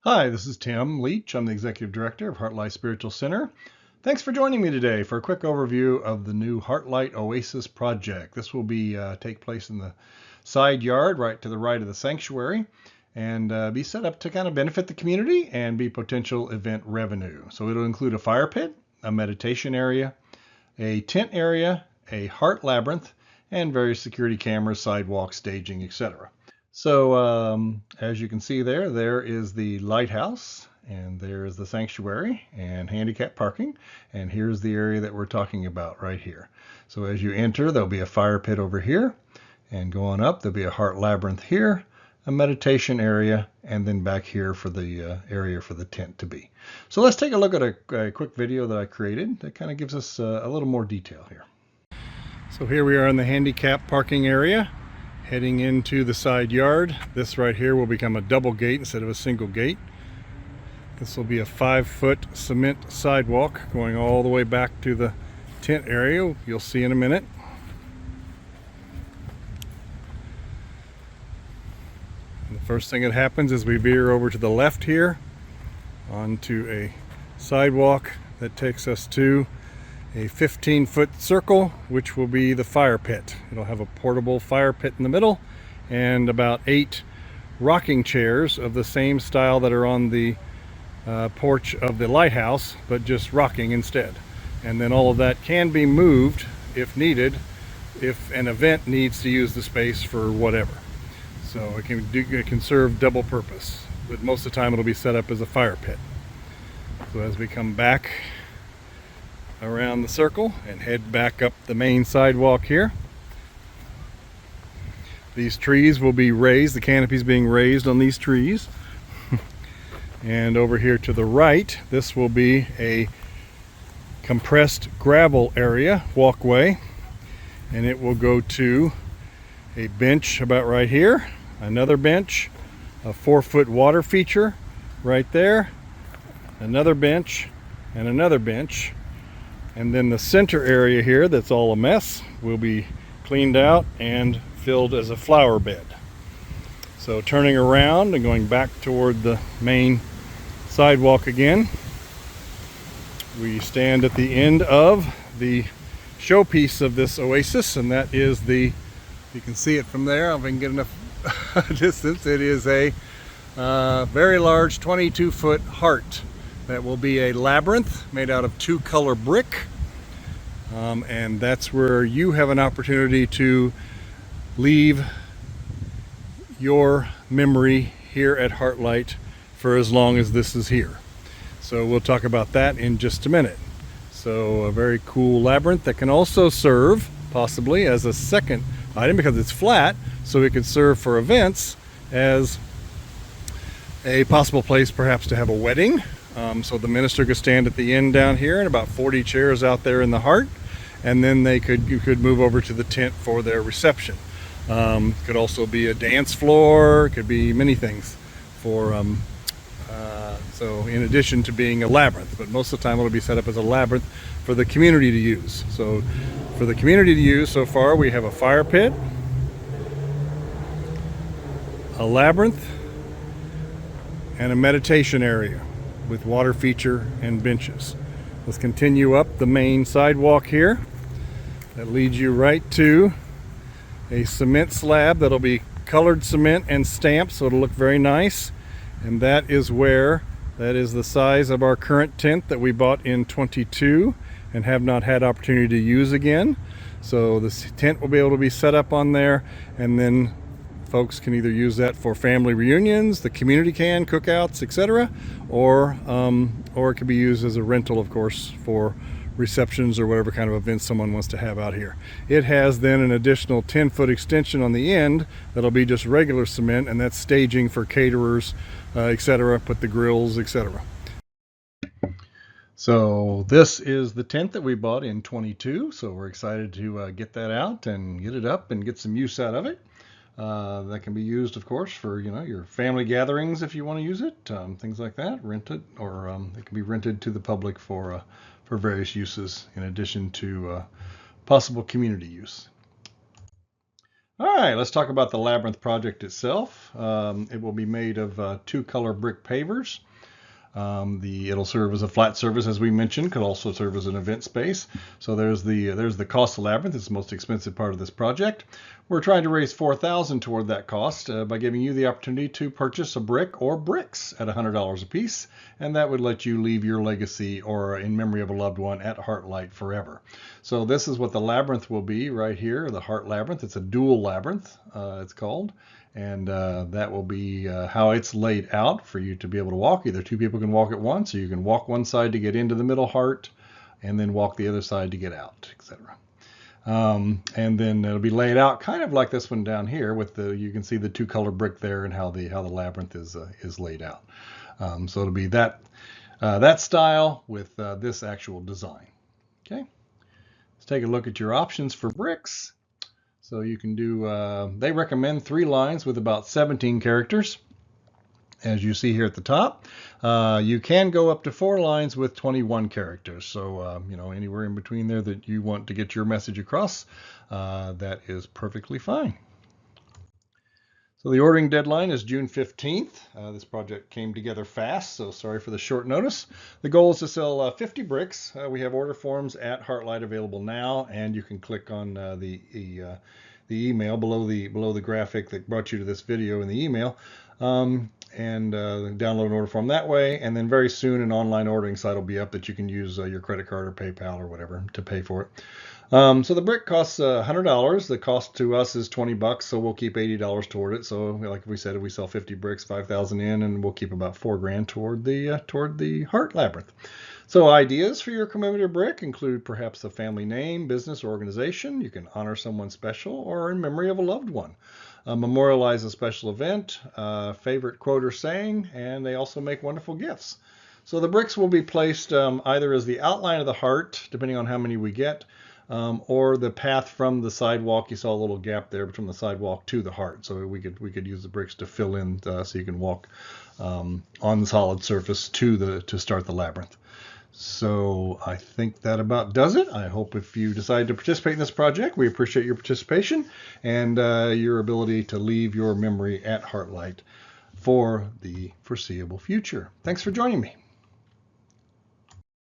Hi, this is Tim Leach. I'm the Executive Director of Heartlight Spiritual Center. Thanks for joining me today for a quick overview of the new Heartlight OASIS project. This will take place in the side yard right to the right of the sanctuary and be set up to kind of benefit the community and be potential event revenue. So it'll include a fire pit, a meditation area, a tent area, a heart labyrinth, and various security cameras, sidewalk, staging, etc. So as you can see there is the lighthouse, and there is the sanctuary and handicap parking, and here's the area that we're talking about right here. So as you enter, there'll be a fire pit over here, and going up, there'll be a heart labyrinth here, a meditation area, and then back here for the area for the tent to be. So let's take a look at a quick video that I created that kind of gives us a little more detail here. So here we are in the handicap parking area, heading into the side yard. This right here will become a double gate instead of a single gate. This will be a 5-foot cement sidewalk going all the way back to the tent area. You'll see in a minute. And the first thing that happens is we veer over to the left here onto a sidewalk that takes us to a 15-foot circle, which will be the fire pit. It'll have a portable fire pit in the middle and about 8 rocking chairs of the same style that are on the porch of the lighthouse, but just rocking instead. And then all of that can be moved if needed, if an event needs to use the space for whatever. So it can serve double purpose, but most of the time it'll be set up as a fire pit. So as we come back around the circle and head back up the main sidewalk here, these trees will be raised, the canopy's being raised on these trees. And over here to the right, this will be a compressed gravel area, walkway, and it will go to a bench about right here, another bench, a 4-foot water feature right there, another bench, and another bench. And then the center area here that's all a mess will be cleaned out and filled as a flower bed. So turning around and going back toward the main sidewalk again, we stand at the end of the showpiece of this oasis, and that is you can see it from there if I can get enough distance. It is a very large 22-foot heart that will be a labyrinth made out of 2-color brick, and that's where you have an opportunity to leave your memory here at Heartlight for as long as this is here. So we'll talk about that in just a minute. So a very cool labyrinth that can also serve possibly as a second item because it's flat, so it could serve for events as a possible place perhaps to have a wedding. So the minister could stand at the end down here and about 40 chairs out there in the heart, and then you could move over to the tent for their reception. Could also be a dance floor, could be many things for so in addition to being a labyrinth, but most of the time it'll be set up as a labyrinth for the community to use. So for the community to use so far, we have a fire pit, a labyrinth, and a meditation area with water feature and benches. Let's continue up the main sidewalk here. That leads you right to a cement slab that'll be colored cement and stamped, so it'll look very nice. And that is the size of our current tent that we bought in 22 and have not had opportunity to use again. So this tent will be able to be set up on there, and then folks can either use that for family reunions, the community can, cookouts, etc., or it can be used as a rental, of course, for receptions or whatever kind of events someone wants to have out here. It has then an additional 10-foot extension on the end that'll be just regular cement, and that's staging for caterers, etc., put the grills, etc. So this is the tent that we bought in 22, so we're excited to get that out and get it up and get some use out of it. That can be used, of course, for your family gatherings if you want to use it, things like that. Rent it, or it can be rented to the public for various uses in addition to possible community use. All right, let's talk about the labyrinth project itself. It will be made of two-color brick pavers. It'll serve as a flat surface, as we mentioned, could also serve as an event space. So there's the cost of labyrinth. It's the most expensive part of this project. We're trying to raise $4,000 toward that cost by giving you the opportunity to purchase a brick or bricks at $100 a piece, and that would let you leave your legacy or in memory of a loved one at Heartlight forever. So this is what the labyrinth will be right here, the Heart Labyrinth. It's a dual labyrinth, it's called. And that will be how it's laid out for you to be able to walk. Either two people can walk at once, or you can walk one side to get into the middle heart and then walk the other side to get out, etc. And then it'll be laid out kind of like this one down here with you can see the two color brick there and how the labyrinth is laid out. So it'll be that style with this actual design. Okay, let's take a look at your options for bricks. So you can do, they recommend 3 lines with about 17 characters, as you see here at the top. You can go up to 4 lines with 21 characters. So, anywhere in between there that you want to get your message across, that is perfectly fine. So the ordering deadline is June 15th. This project came together fast, so sorry for the short notice. The goal is to sell 50 bricks. We have order forms at Heartlight available now, and you can click on the email below the graphic that brought you to this video in the email, and download an order form that way. And then very soon an online ordering site will be up that you can use your credit card or PayPal or whatever to pay for it. So the brick costs $100. The cost to us is $20, so we'll keep $80 toward it. So like we said, if we sell 50 bricks, 5,000 in, and we'll keep about $4,000 toward the Heart Labyrinth. So ideas for your commemorative brick include perhaps a family name, business, or organization. You can honor someone special or in memory of a loved one. Memorialize a special event, favorite quote or saying, and they also make wonderful gifts. So the bricks will be placed either as the outline of the heart, depending on how many we get, or the path from the sidewalk. You saw a little gap there between the sidewalk to the heart, so we could use the bricks to fill in so you can walk on the solid surface to start the labyrinth. So I think that about does it. I hope if you decide to participate in this project, we appreciate your participation and your ability to leave your memory at Heartlight for the foreseeable future. Thanks for joining me.